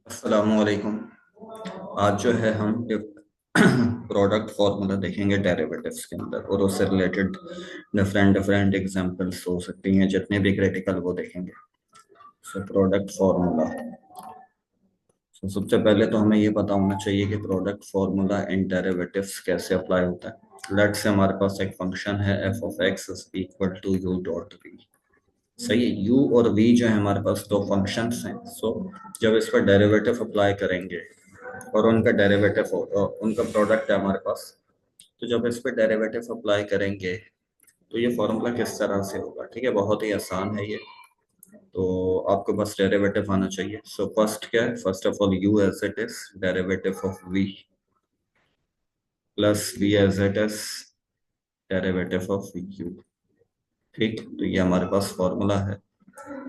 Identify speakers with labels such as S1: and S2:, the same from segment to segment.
S1: अस्सलामुअलैकुम। आज जो है हम प्रोडक्ट फार्मूला देखेंगे डेरिवेटिव्स के अंदर और उससे रिलेटेड डिफरेंट डिफरेंट एग्जांपल्स हो सकती हैं, जितने भी क्रिटिकल वो देखेंगे। So product formula. सबसे पहले तो हमें ये पता होना चाहिए कि प्रोडक्ट फार्मूला इन डेरिवेटिव्स कैसे अप्लाई होता है। लेट से हमारे पास एक फंक्शन है F of x is equal to u dot v. सही है, u और v जो है हमारे पास दो फंक्शंस हैं। सो जब इस पर डेरिवेटिव अप्लाई करेंगे और उनका डेरिवेटिव उनका प्रोडक्ट है हमारे पास, तो जब इस पे डेरिवेटिव अप्लाई करेंगे तो ये फॉर्मूला किस तरह से होगा। ठीक है, बहुत ही आसान है ये। तो आपको बस डेरिवेटिव आना चाहिए। सो फर्स्ट क्या है, first of all u as it is derivative of v plus v as it is derivative of u। ठीक, तो ये हमारे पास फॉर्मूला है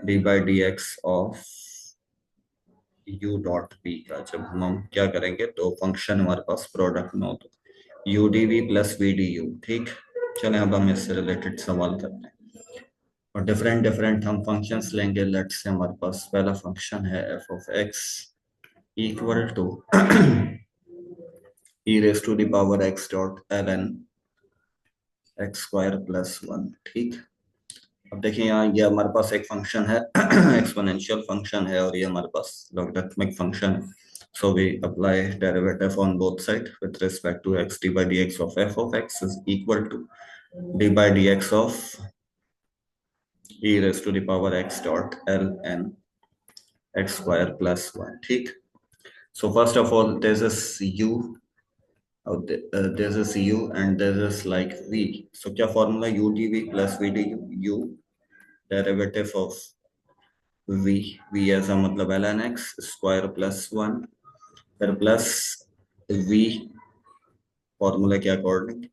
S1: d by d x of u dot v का। जब हम क्या करेंगे, तो फंक्शन हमारे पास प्रोडक्ट में हो तो u d v plus v d u. ठीक, चलें अब हम इससे रिलेटेड सवाल करते हैं और डिफरेंट डिफरेंट हम फंक्शंस लेंगे। लेट से हमारे पास पहला फंक्शन है F of x equal to e raise to the power x dot l N x square plus one. ठीक, अब देखिए यहाँ ये हमारे पास एक फंक्शन है एक्सपोनेंशियल फंक्शन है और ये हमारे पास लॉगरिथमिक फंक्शन है। So we apply derivative on both sides with respect to x. D by dx of f of x is equal to d by dx of e raised to the power x dot ln x square plus 1. ठीक, so first of all this is u, this is u and this is like v. So क्या formula u dv plus v du, u derivative of v, v ऐसा मतलब ln x square plus 1 फिर plus v formula के according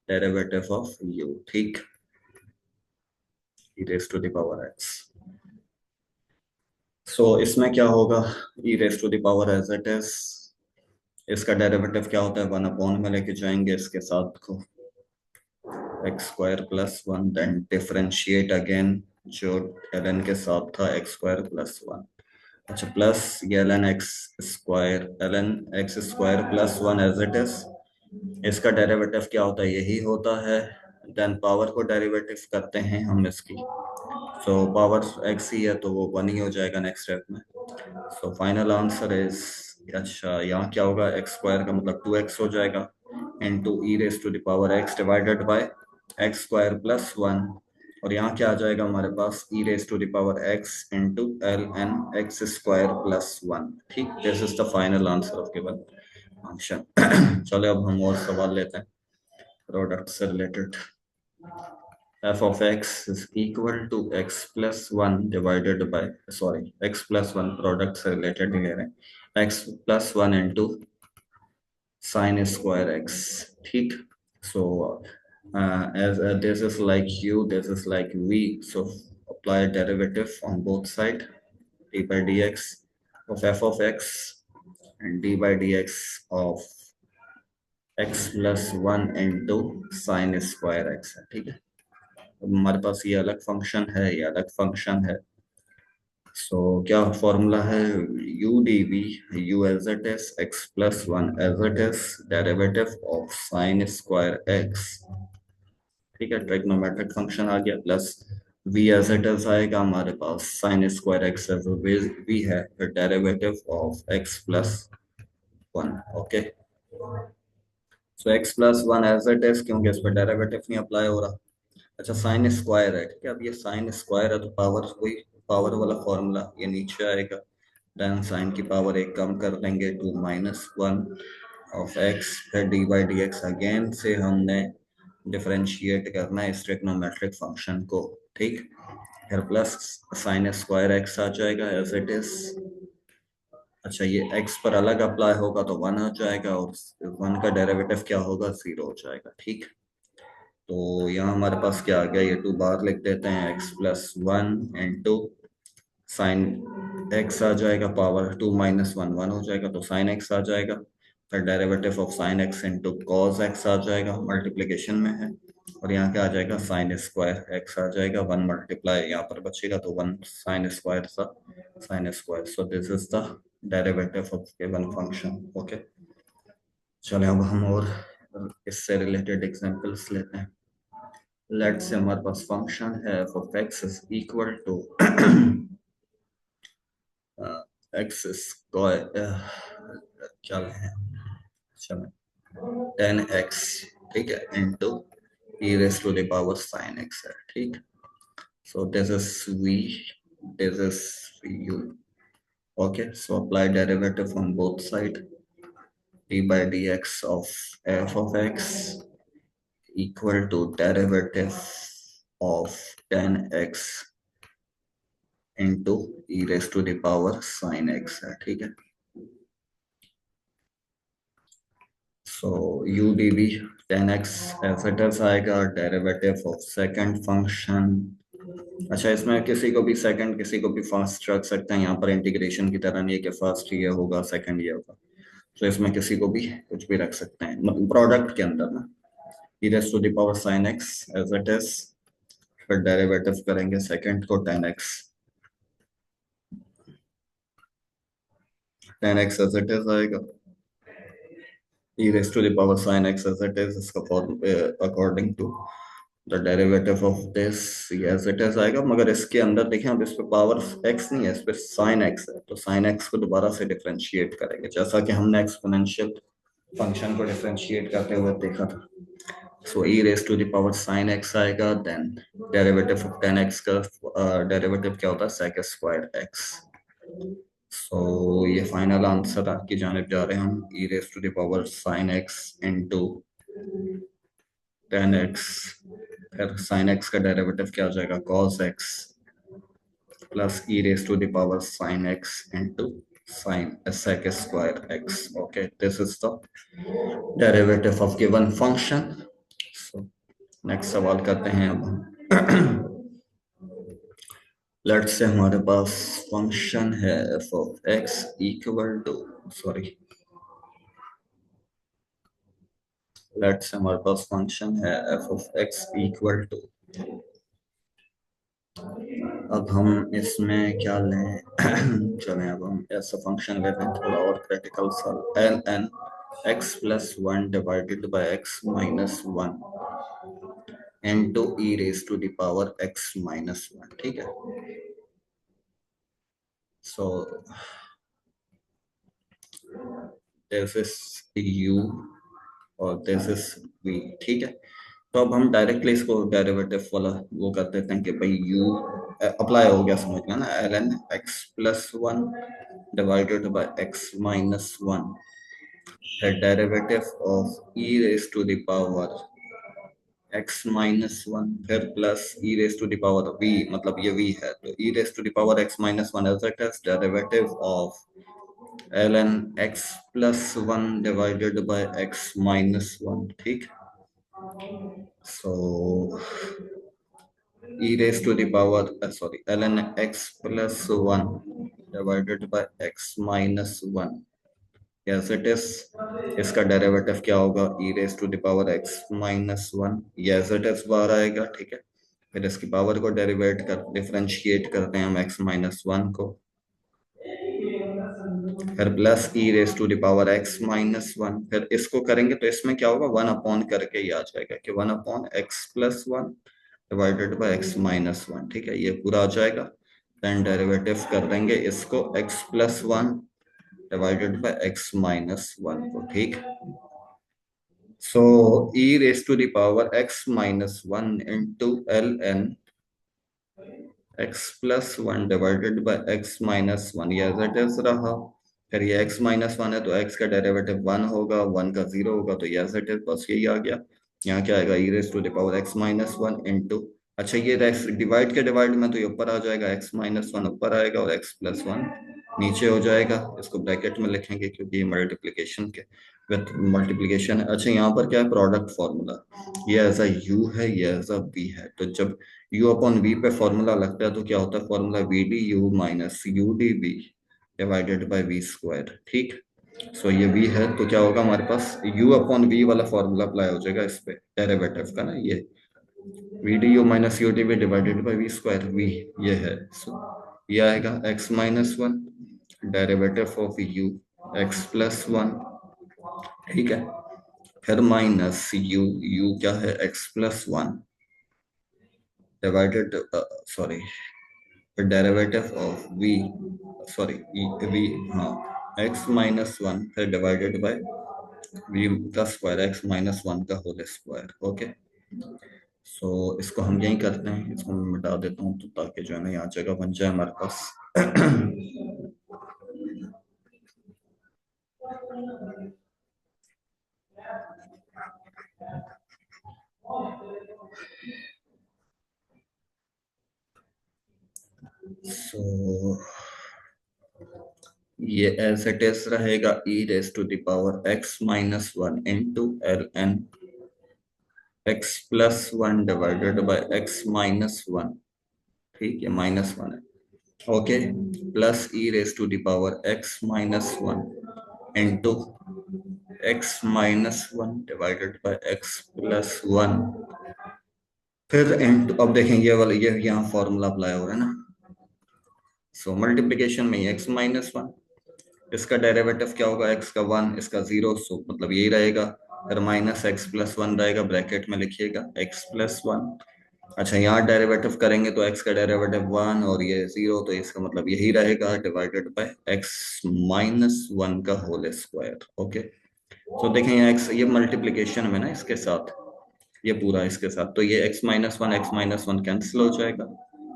S1: derivative of u। ठीक, e raised to the power x। सो इसमें क्या होगा, e raised to the power as it is, इसका derivative क्या होता है, वन अपॉन में लेके जाएंगे इसके साथ को x square plus one, then differentiate again जो ln के साथ था एक्स स्क्वायर प्लस वन। अच्छा, प्लस ये ln x square, ln x square plus one as it is, इसका डेरिवेटिव क्या होता है, यही होता है। देन पावर को डेरिवेटिव करते हैं हम इसकी, सो पावर एक्स ही है तो वो वन ही हो जाएगा नेक्स्ट स्टेप में। सो फाइनल आंसर इज, अच्छा यहाँ क्या होगा, एक्स स्क्वायर का मतलब टू एक्स हो जाएगा into e raise to the power x divided by x square plus one, और यहाँ क्या आ जाएगा हमारे पास, e raise to the power x into L N x square plus one. ठीक, this is the final answer of given function. चलो अब हम और सवाल लेते हैं प्रोडक्ट से related. f of x is equal to x plus 1 divided by, sorry, x plus 1 product से रिलेटेड ले रहे हैं, x plus 1 into sin square x। ठीक, so as this is like u, this is like v, so apply derivative on both side, d by dx of f of x and d by dx of x plus 1 into sin square x है। ठीक है, हमारे पास ये अलग function है, ये अलग function है। सो क्या फॉर्मूला है, u dv, u as it is x plus one as it is derivative of sine square x। ठीक है, ट्रिग्नोमेट्रिक फंक्शन आ गया, plus v as it is आएगा हमारे पास sine square x as v है, फिर derivative of x plus one. Okay, so x plus one as it is, क्योंकि इस पर डेरिवेटिव नहीं अप्लाई हो रहा। अच्छा, साइन स्क्वायर है, ठीक है, अब ये साइन स्क्वायर है तो पावर, कोई पावर वाला फॉर्मूला ये नीचे आएगा, देन साइन की पावर एक कम कर देंगे, two minus one of x, फिर d by d x again से हमने डिफरेंशिएट करना है इस ट्रिग्नोमेट्रिक फंक्शन को। ठीक, फिर प्लस साइन स्क्वायर एक्स आ जाएगा एज इट इज। अच्छा, ये x पर अलग अप्लाई होगा तो वन हो जाएगा और वन का डेरिवेटिव क्या होगा, जीरो हो जाएगा। ठीक, तो यहाँ हमारे पास क्या आ गया, ये टू बार लिख देते हैं, x plus one into sine x आ जाएगा, power two minus one one हो जाएगा तो साइन एक्स आ जाएगा, फिर derivative of sine x into cos x आ जाएगा, मल्टीप्लीकेशन में है, और यहाँ क्या आ जाएगा, साइन स्क्वायर एक्स आ जाएगा, वन मल्टीप्लाई यहाँ पर बचेगा तो वन साइन स्क्वायर सा sine square. So this is the derivative of given function. Okay, चलें अब हम और इससे रिलेटेड एग्जांपल्स लेते हैं। लेट्स से हमारे पास फंक्शन है F of x is equal to x square, क्या है, चलें 10x, ठीक है, into e raise to the power sine x है, ठीक। So this is v, this is u। Okay, so apply derivative on both side, d by dx of f of x equal to derivative of 10x into e raised to the power sin x है, ठीक है। So u dv 10x as it is आएगा, derivative of second function. अच्छा, इसमें किसी को भी second किसी को भी फर्स्ट रख सकते हैं, यहाँ पर इंटीग्रेशन की तरह नहीं है कि फर्स्ट ये होगा सेकंड ये होगा। तो इसमें किसी को भी कुछ भी रख सकते हैं, मतलब प्रोडक्ट के अंदर ना, e raised to the power sin x as it is, फिर डेरिवेटिव करेंगे सेकंड को 10x, 10x as it is आएगा, e raised to the power sin x as it is, इसका form according to the derivative of this as it is आएगा। मगर इसके अंदर देखें, अब इस पे पावर x नहीं है, इस पे sin x है, तो sin x को दोबारा से डिफरेंशिएट करेंगे, जैसा कि हमने एक्सपोनेंशियल फंक्शन को डिफरेंशिएट करते हुए देखा था। सो e raised to the power sin x आएगा, देन डेरिवेटिव ऑफ 10x का डेरिवेटिव क्या होता है, sec स्क्वायर x। सो ये फाइनल आंसर आपकी जानिब जा रहे हैं हम, e raised to the power sin x into 10x, फिर sin x का डेरिवेटिव क्या हो जाएगा, cos x plus e raised to the power sin x into sin sec square x। okay, this is the derivative of given function। so next सवाल करते हैं अब हम। लेट्स से हमारे पास फंक्शन है f of x equal to, sorry, let's say हमारे पास फंक्शन है f of x equal to, अब हम इसमें क्या लें, चलें अब हम ऐसा फंक्शन लेते हैं थोड़ा और क्रिटिकल सा, l N x plus one divided by x minus one into e raise to the power x minus one, ठीक है। सो दिस इज यू और दिस इज वी, ठीक है। तो अब हम डायरेक्टली इसको डेरिवेटिव वाला वो कर देते हैं कि भाई u अप्लाई हो गया, समझ गया ना, L N x plus one divided by x minus one, है derivative of e raise to the power x minus one, फिर plus e raise to the power v, मतलब ये v है, तो e raise to the power x minus one as it is derivative of ln x plus one divided by x minus one, ठीक। So e raised to the power sorry ln x plus 1 divided by x minus 1, yes it is, इसका derivative क्या होगा, e raised to the power x minus 1, yes it is बाहर आएगा, ठीक है। फिर इसकी पावर को डेरिवेट कर डिफरेंशिएट करते हैं हम x माइनस वन को, फिर plus e raise to the power x minus one, फिर इसको करेंगे तो इसमें क्या होगा, वन अपॉन करके ही आ जाएगा कि one upon x plus one divided by x minus one, ठीक है, ये पूरा आ जाएगा। देन डेरिवेटिव कर देंगे इसको x plus one divided by x minus one को, ठीक। So e raise to the power x minus one into L n x plus one divided by x minus one, ये एज इट इज रहा। फिर ये x minus one है तो x का derivative one होगा, वन का जीरो होगा, तो ये एज इट इज बस यही आ गया। यहाँ क्या आएगा, e raise to the power x minus one into, अच्छा ये डिवाइड के डिवाइड में तो ये ऊपर आ जाएगा, x माइनस वन ऊपर आएगा और x प्लस वन नीचे हो जाएगा, इसको ब्रैकेट में लिखेंगे क्योंकि ये मल्टीप्लिकेशन के विथ मल्टीप्लिकेशन है। अच्छा यहाँ पर क्या है, प्रोडक्ट फॉर्मूला, ये एज अ u है, ये एज अ v है, तो जब u अपॉन v पे फॉर्मूला लगता है तो क्या होता है formula, v d u minus u d v divided by v square, ठीक। सो ये v है तो क्या होगा हमारे पास, u अपॉन v वाला फॉर्मूला अप्लाई हो जाएगा इस पे डेरिवेटिव का ना, ये v d u minus u d v divided by v square, v ये है। सो ये आएगा x minus one derivative of u x plus one, ठीक है, फिर माइनस यू, यू क्या है x plus one divided, sorry, derivative of v, sorry v, हाँ, एक्स माइनस वन फिर डिवाइडेड बाय वी का स्क्वायर, एक्स माइनस वन का whole square. Okay, so इसको हम यही करते हैं, इसको मैं मिटा देता हूँ तो ताकि जो है ना यहाँ जगह बन जाए हमारे पास। सो ये एज इट इज रहेगा e raise to the power x minus one into L N x plus one divided by x minus one, ठीक है, माइनस वन है, okay, plus e raise to the power x minus one into x minus one divided by x plus one, फिर into, अब देखें ये वाला, ये यहाँ फॉर्मूला अप्लाई हो रहा है ना, सो मल्टीप्लीकेशन में एक्स माइनस वन, इसका डेरिवेटिव क्या होगा, एक्स का वन, इसका जीरो, सो मतलब यही रहेगा, फिर माइनस एक्स प्लस वन रहेगा, ब्रैकेट में लिखिएगा एक्स प्लस वन। अच्छा, यहाँ डेरिवेटिव करेंगे तो एक्स का डेरिवेटिव वन और ये जीरो, तो इसका मतलब यही रहेगा divided by x minus one का होल स्क्वायर। ओके, तो देखें यहाँ एक्स, ये मल्टीप्लीकेशन में ना इसके साथ, ये पूरा इसके साथ, तो ये एक्स माइनस वन कैंसिल हो जाएगा।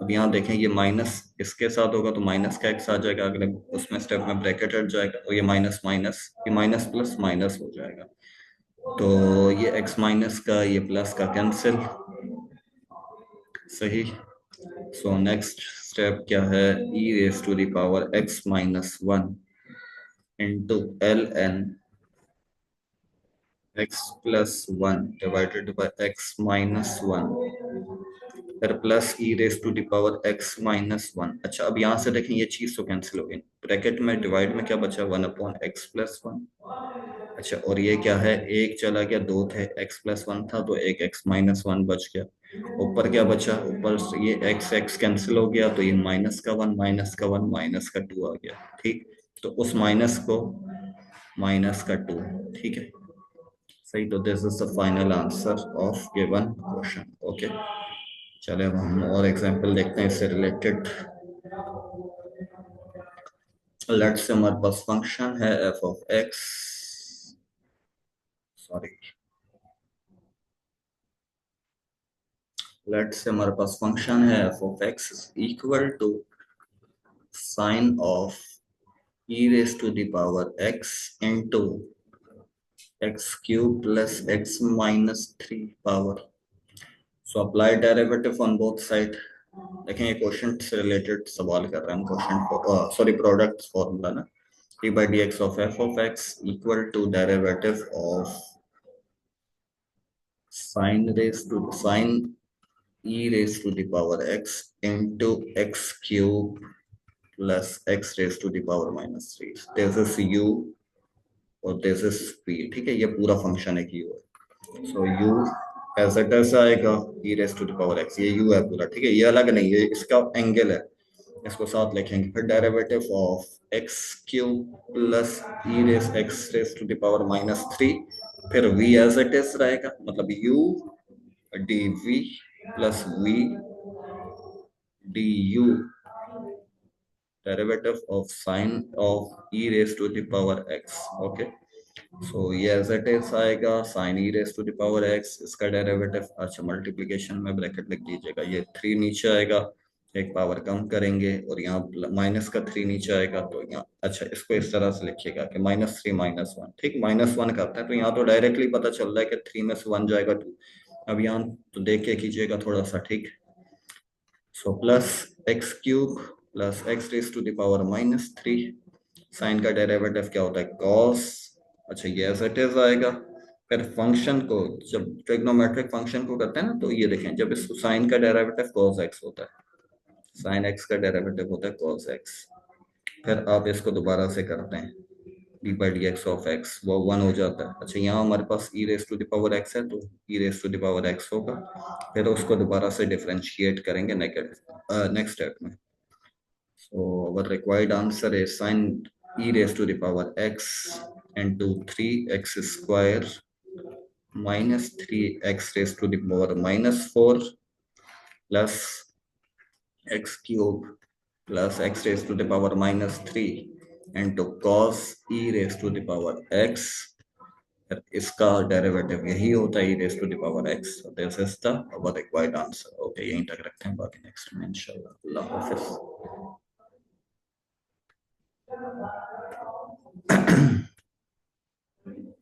S1: अब यहाँ देखें ये माइनस इसके साथ होगा तो माइनस का एक्स आ जाएगा, अगले उसमें स्टेप में ब्रैकेट हट जाएगा, तो ये माइनस माइनस, ये माइनस प्लस माइनस हो जाएगा, तो ये एक्स माइनस का ये प्लस का कैंसिल, सही। सो नेक्स्ट स्टेप क्या है, e raise to the power x minus one into L N x plus one divided by x minus one, फिर plus e raise to the power x minus one. अच्छा, अब यहाँ से देखें ये चीज तो कैंसिल हो गई, ब्रैकेट में डिवाइड में क्या बचा, one upon x plus one. अच्छा, और ये क्या है, एक चला गया, दो थे, एक्स प्लस वन था तो एक एक्स माइनस वन बच गया, ऊपर क्या बचा, ऊपर से ये एक्स एक्स कैंसिल हो गया, तो ये माइनस का वन माइनस का वन माइनस का टू आ गया, ठीक, तो उस माइनस को माइनस का टू, ठीक है, सही, तो this is the final answer of given question. Okay, चले अब हम और एग्जांपल देखते हैं इससे रिलेटेड। लेट्स से हमारे पास फंक्शन है F of x, sorry, let's say हमारे पास फंक्शन है F of x equal to sine of e raise to the power x into x cube plus x minus three power. So apply derivative on both side. देखें ये question से related सवाल कर रहे हैं हम, क्वेश्चन सॉरी प्रोडक्ट फॉर्मूला ना, d by dx of f of x equal to derivative of sine e raised to the power x into x cube plus x raised to the power minus 3। this is u और this is p, ठीक है, ये पूरा function है कि u है, so u as it is आएगा e raised to the power x, ये u है पूरा, ठीक है, ये अलग नहीं, ये इसका एंगल है, इसको साथ लिखेंगे, फिर derivative of x cube plus e raise x raise to the power minus three, फिर v एज इट इज रहेगा, मतलब u d v plus v d u, derivative of sine of e raise to the power x। Okay, so ये as it is आएगा sine e raise to the power x, इसका derivative, अच्छा multiplication में bracket लिख दीजिएगा, ये three नीचे आएगा, एक पावर कम करेंगे और यहाँ माइनस का थ्री नीचे आएगा, तो यहाँ, अच्छा इसको इस तरह से लिखिएगा कि माइनस थ्री माइनस वन, ठीक, माइनस वन करते हैं तो यहाँ तो डायरेक्टली पता चल रहा है कि थ्री में से वन जाएगा टू, अब यहाँ तो देख के कीजिएगा थोड़ा सा, ठीक, so plus x cube plus x raise to the power minus three, sine का डेरिवेटिव क्या होता है कॉस, अच्छा ये एज इट इज आएगा, फिर फंक्शन को जब ट्रिग्नोमेट्रिक फंक्शन को करते हैं ना, तो ये देखें जब इसको साइन का डेरिवेटिव cos x होता है, साइन x का डेरिवेटिव होता है cos x, फिर आप इसको दोबारा से करते हैं d by d x of x, वो वन हो जाता है। अच्छा, यहाँ हमारे पास e raise to the power x है तो e raise to the power x होगा, फिर उसको दोबारा से डिफरेंशिएट करेंगे नेक्स्ट स्टेप में, So our required answer is sin e raised to the power x into 3x square minus 3x raised to the power minus 4 plus x cube plus x raised to the power minus 3 into cos e raised to the power x. इसका derivative यही होता है e raised to the power x. So this is the our required answer. Okay, यहीं तक रखते हैं, बाकी next में इंशाल्लाह. अल्लाह हाफिज.